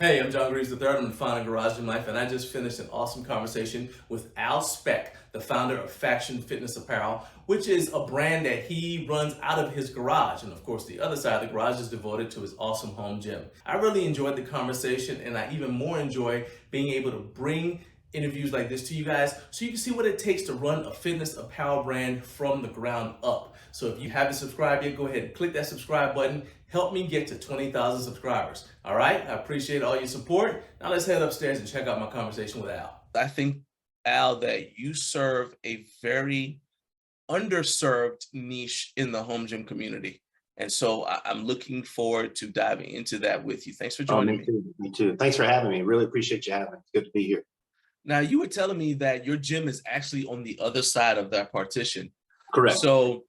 Hey, I'm John Greaves III. I'm the founder of Garage Gym Life, and I just finished an awesome conversation with Speck, the founder of Faction Fitness Apparel, which is a brand that he runs out of his garage. And of course, the other side of the garage is devoted to his awesome home gym. I really enjoyed the conversation, and I even more enjoy being able to bring interviews like this to you guys so you can see what it takes to run a fitness apparel brand from the ground up. So if you haven't subscribed yet, go ahead and click that subscribe button. Help me get to 20,000 subscribers. All right, I appreciate all your support. Now let's head upstairs and check out my conversation with Al. I think, Al, that you serve a very underserved niche in the home gym community. And so I'm looking forward to diving into that with you. Thanks for joining me. Me too. Thanks for having me. Really appreciate you having me. It's good to be here. Now, you were telling me that your gym is actually on the other side of that partition. Correct. So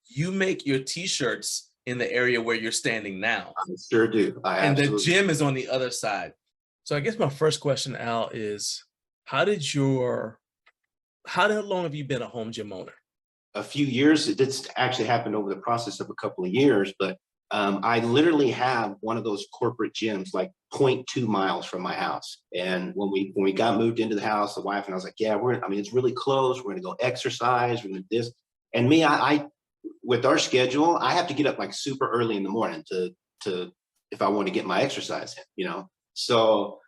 you make your t-shirts in the area where you're standing now. I sure do. And the gym is on the other side. So I guess my first question, Al, is how long have you been a home gym owner? A few years. It's actually happened over the process of a couple of years, but I literally have one of those corporate gyms like 0.2 miles from my house. And when we got moved into the house, the wife and I was like, yeah, it's really close. We're gonna go exercise, we're gonna do this. And me, I with our schedule, I have to get up like super early in the morning to if I want to get my exercise in, So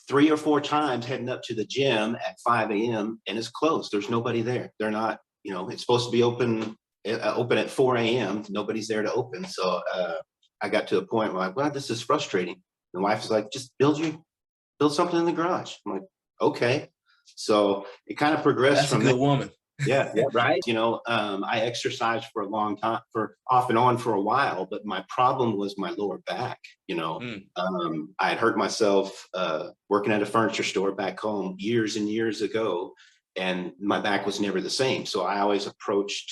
3 or 4 times heading up to the gym at 5 a.m. and it's closed. There's nobody there. They're not, it's supposed to be open at 4 a.m. Nobody's there to open. So I got to a point where I'm like, well, this is frustrating. The wife is like, just build something in the garage. I'm like, okay. So it kind of progressed. That's from a good woman. Yeah, right. I exercised for a long time, for off and on for a while, but my problem was my lower back. I had hurt myself working at a furniture store back home years and years ago, and my back was never the same. So I always approached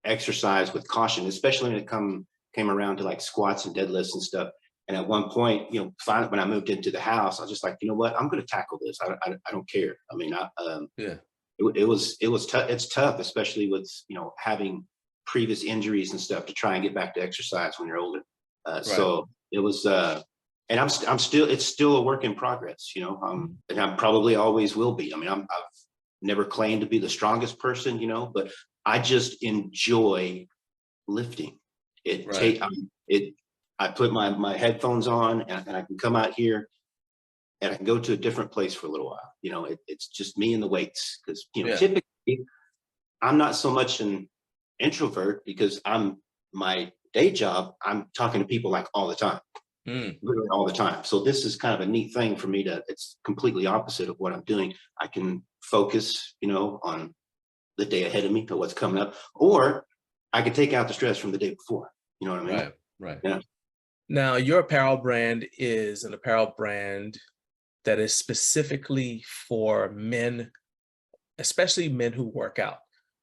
exercise with caution, especially when it came around to like squats and deadlifts and stuff. And at one point, finally, when I moved into the house, I was just like, you know what, I'm going to tackle this. I don't care. I mean, yeah. It was tough. It's tough, especially with having previous injuries and stuff, to try and get back to exercise when you're older. Right. So it was, and it's still a work in progress. And I probably always will be. I mean, I've never claimed to be the strongest person, but I just enjoy lifting. I put my headphones on and I can come out here and I can go to a different place for a little while. It's just me and the weights, because typically I'm not so much an introvert, because my day job, I'm talking to people like all the time, literally all the time. So this is kind of a neat thing for me it's completely opposite of what I'm doing. I can focus, on the day ahead of me, to what's coming up, or I could take out the stress from the day before. You know what I mean? Right. Yeah. Now, your apparel brand is an apparel brand that is specifically for men, especially men who work out.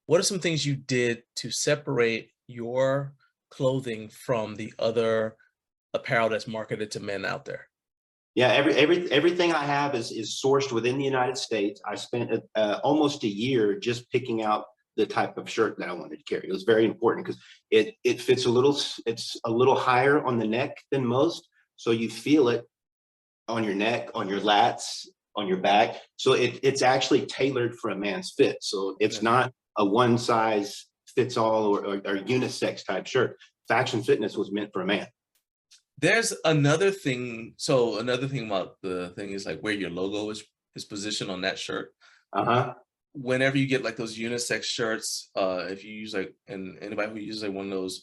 What are some things you did to separate your clothing from the other apparel that's marketed to men out there? Yeah, everything I have is sourced within the United States. I spent almost a year just picking out the type of shirt that I wanted to carry. It was very important because it fits it's a little higher on the neck than most, so you feel it on your neck, on your lats, on your back. So it's actually tailored for a man's fit. So it's not a one size fits all or unisex type shirt. Faction Fitness was meant for a man. There's another thing. So another thing about the thing is like where your logo is positioned on that shirt. Whenever you get like those unisex shirts, if you use and anybody who uses one of those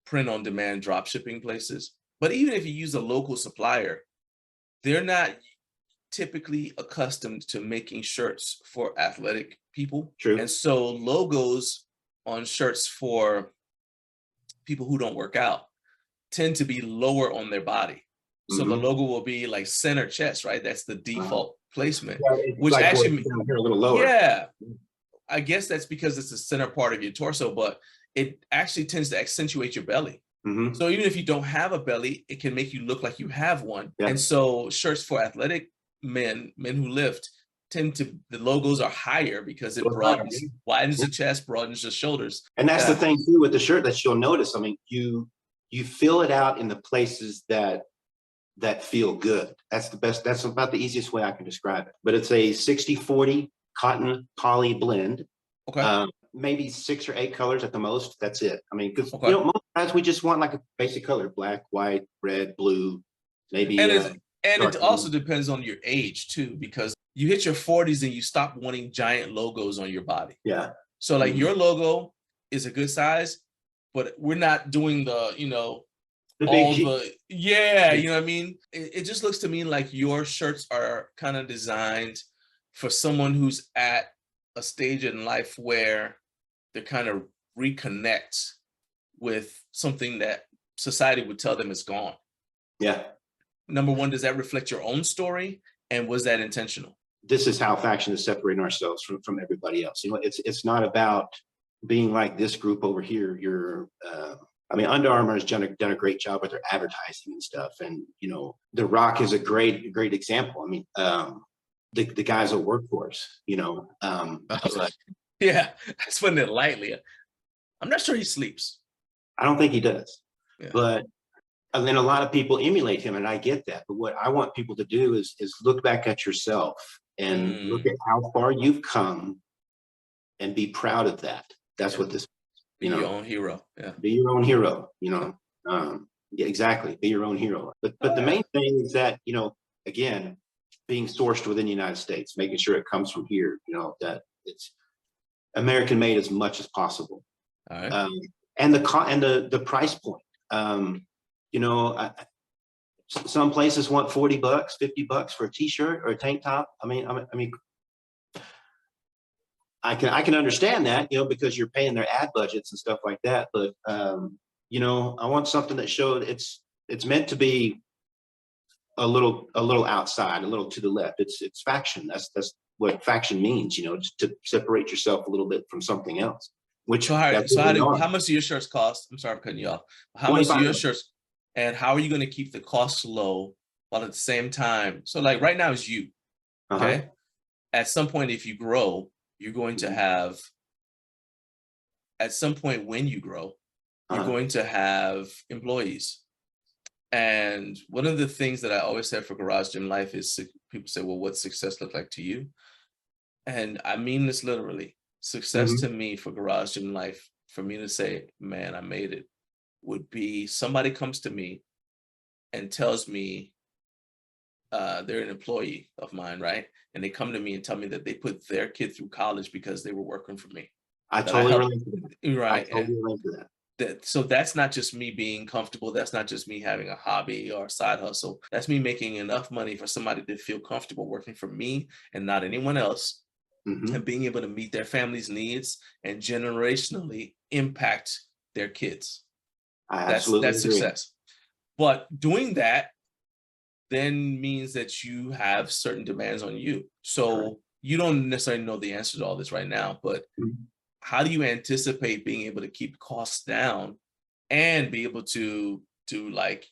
print on demand drop shipping places, but even if you use a local supplier, they're not typically accustomed to making shirts for athletic people. True. And so logos on shirts for people who don't work out tend to be lower on their body. So the logo will be like center chest, right? That's the default placement, which like actually here a little lower. Yeah, I guess that's because it's the center part of your torso, but it actually tends to accentuate your belly. So even if you don't have a belly, it can make you look like you have one. And so shirts for athletic men who lift, the logos are higher because it widens the chest, broadens the shoulders. And that's the thing too with the shirt that you'll notice. I mean, you fill it out in the places that that feel good. That's the best. That's about the easiest way I can describe it. But it's a 60-40 cotton poly blend. Okay. Maybe 6 or 8 colors at the most. That's it. I mean, because Okay. most times we just want like a basic color: black, white, red, blue, maybe. And it also blue. depends on your age too, because you hit your 40s and you stop wanting giant logos on your body. Yeah. So like your logo is a good size, but we're not doing the, you know, The all big the, yeah, you know what I mean? It just looks to me like your shirts are kind of designed for someone who's at a stage in life where they kind of reconnect with something that society would tell them is gone. Yeah. Number one, does that reflect your own story? And was that intentional? This is how faction is separating ourselves from everybody else. You know, it's not about being like this group over here. I mean, Under Armour has done a great job with their advertising and stuff. And, you know, The Rock is a great example. I mean, the guys that work for us, you know. Yeah, that's putting it lightly. I'm not sure he sleeps. I don't think he does. Yeah. But and then a lot of people emulate him, and I get that. But what I want people to do is look back at yourself and look at how far you've come and be proud of that. That's what this, Be your own hero. Yeah. Be your own hero, you know. Yeah, exactly. Be your own hero. But the main thing is that, you know, again, being sourced within the United States, making sure it comes from here, you know, that it's American made as much as possible. All right. And the price point. You know, some places want $40, $50 for a t-shirt or a tank top. I mean, I can understand that, you know, because you're paying their ad budgets and stuff like that. But you know, I want something that showed it's meant to be a little outside, a little to the left. It's faction. That's what faction means, you know, just to separate yourself a little bit from something else. Which how much do your shirts cost? I'm sorry for cutting you off. How much do your shirts, and how are you going to keep the costs low while at the same time? So like right now is you, okay? At some point, if you grow, you're going to have, at some point when you grow, you're going to have employees. And one of the things that I always said for Garage Gym Life is people say, well, what's success look like to you? And I mean this literally. Success to me for Garage Gym Life, for me to say, man, I made it, would be somebody comes to me and tells me they're an employee of mine, right? And they come to me and tell me that they put their kid through college because they were working for me. I totally relate to that. Right. I totally relate to that. So that's not just me being comfortable. That's not just me having a hobby or a side hustle. That's me making enough money for somebody to feel comfortable working for me and not anyone else, and being able to meet their family's needs and generationally impact their kids. That's success. But doing that then means that you have certain demands on you. So you don't necessarily know the answer to all this right now, but how do you anticipate being able to keep costs down and be able to do like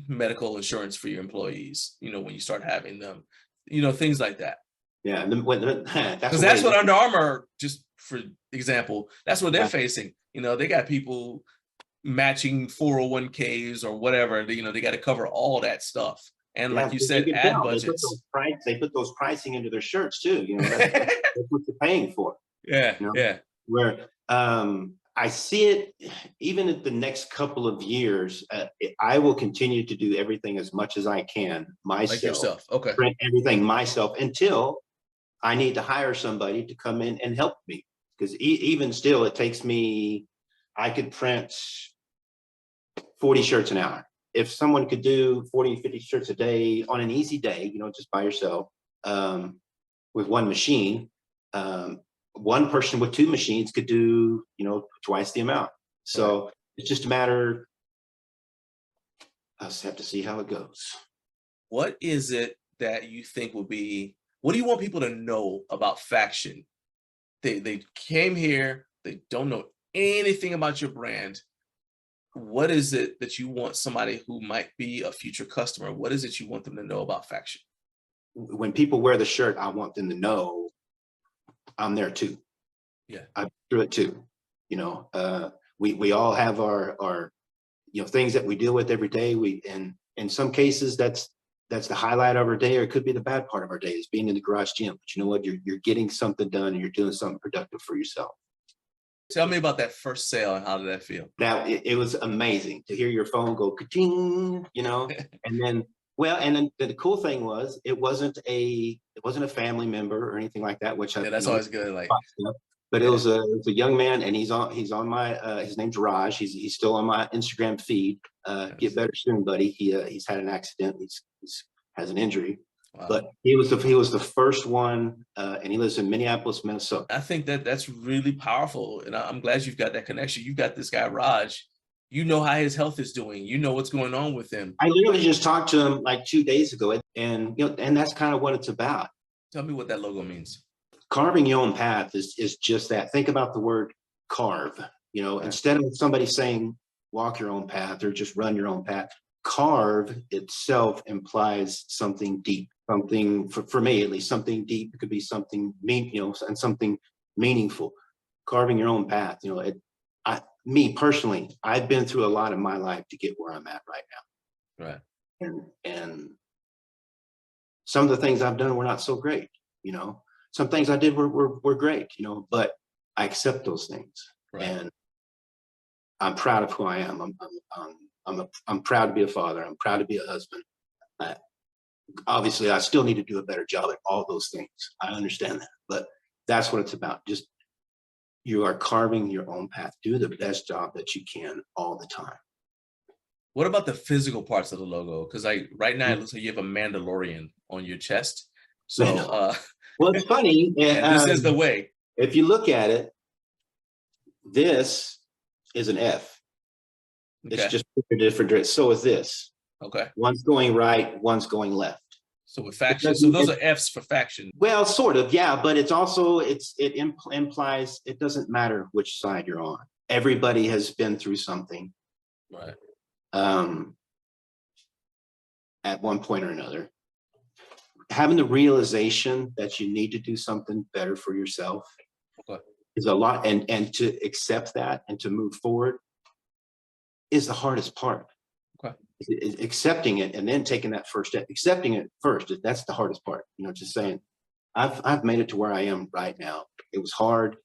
medical insurance for your employees, you know, when you start having them, you know, things like that? Yeah, that's what Under Armour, just for example, that's what they're facing. You know, they got people matching 401ks or whatever. You know, they got to cover all that stuff. And like you said, ad budgets. They put those pricing into their shirts too. You know, that's what you're paying for. Yeah, you know? Yeah. Where I see it, even at the next couple of years, I will continue to do everything as much as I can myself. Like yourself, okay. Print everything myself until I need to hire somebody to come in and help me. Because even still, it takes me, I could print 40 shirts an hour. If someone could do 40, 50 shirts a day on an easy day, you know, just by yourself, with one machine, one person with 2 machines could do, you know, twice the amount. So it's just a matter, I'll just have to see how it goes. What is it that you think will be, what do you want people to know about Faction? They came here, they don't know anything about your brand. What is it that you want somebody who might be a future customer, what is it you want them to know about Faction? When people wear the shirt, I want them to know I'm there too. Yeah, I'm through it too. You know, we all have our you know, things that we deal with every day. And in some cases, that's the highlight of our day, or it could be the bad part of our day, is being in the garage gym. But you know what? You're getting something done, and you're doing something productive for yourself. Tell me about that first sale and how did that feel? That it was amazing to hear your phone go ka-ching, you know, and then the cool thing was it wasn't a family member or anything like that, which that's always good. Like, but it was a young man, and he's on my his name's Raj. He's still on my Instagram feed. Get better soon, buddy. He's had an accident. He's has an injury. wow. But he was the first one, and he lives in Minneapolis, Minnesota. I think that's really powerful, and I'm glad you've got that connection. You got this guy Raj. You know how his health is doing. You know what's going on with him. I literally just talked to him like 2 days ago, and and that's kind of what it's about. Tell me what that logo means. Carving your own path is just that. Think about the word carve. You know, instead of somebody saying walk your own path or just run your own path, carve itself implies something deep, something for me at least, something deep. It could be something and something meaningful. Carving your own path. You know, me personally, I've been through a lot in my life to get where I'm at right now. Right. And some of the things I've done were not so great. You know, some things I did were great. You know, but I accept those things, Right. and I'm proud of who I am. I'm proud to be a father. I'm proud to be a husband. Obviously, I still need to do a better job at all those things. I understand that, but that's what it's about. Just you are carving your own path. Do the best job that you can all the time. What about the physical parts of the logo? Because right now it looks like you have a Mandalorian on your chest. So, well, it's funny. and this is the way. If you look at it, this is an F. Okay. It's just a different direction. So is this. Okay. One's going right, one's going left. So with faction, so those are F's for faction. Well, sort of, yeah, but it's also it implies it doesn't matter which side you're on. Everybody has been through something, right? At one point or another. Having the realization that you need to do something better for yourself is a lot, and to accept that and to move forward is the hardest part. Accepting it and then taking that first step. Accepting it first, that's the hardest part. You know, just saying, I've made it to where I am right now. It was hard.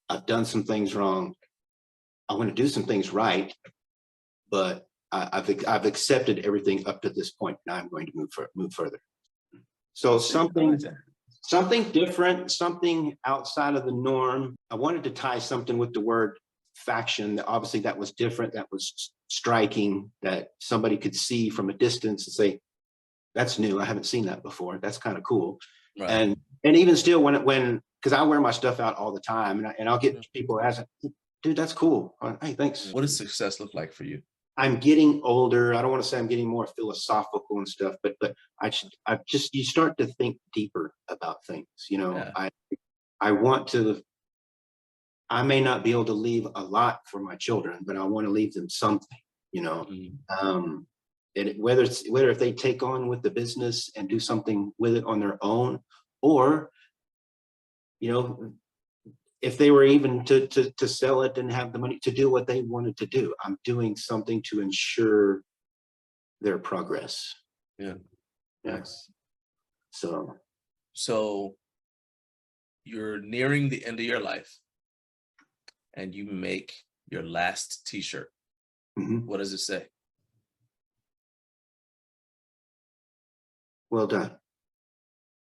I've done some things wrong. I want to do some things right, but I've accepted everything up to this point. Now I'm going to move further. So something different, something outside of the norm. I wanted to tie something with the word faction. Obviously that was different, that was striking, that somebody could see from a distance and say, that's new, I haven't seen that before, that's kind of cool. Right. And even still, when because I wear my stuff out all the time, and I'll get people asking, dude, that's cool, hey, thanks. What does success look like for you? I'm getting older. I don't want to say I'm getting more philosophical and stuff, but you start to think deeper about things. You know, I want to. I may not be able to leave a lot for my children, but I want to leave them something. You know, and whether if they take on with the business and do something with it on their own, or you know, if they were even to sell it and have the money to do what they wanted to do, I'm doing something to ensure their progress. Yeah. Yes. So you're nearing the end of your life and you make your last t-shirt. What does it say? Well done.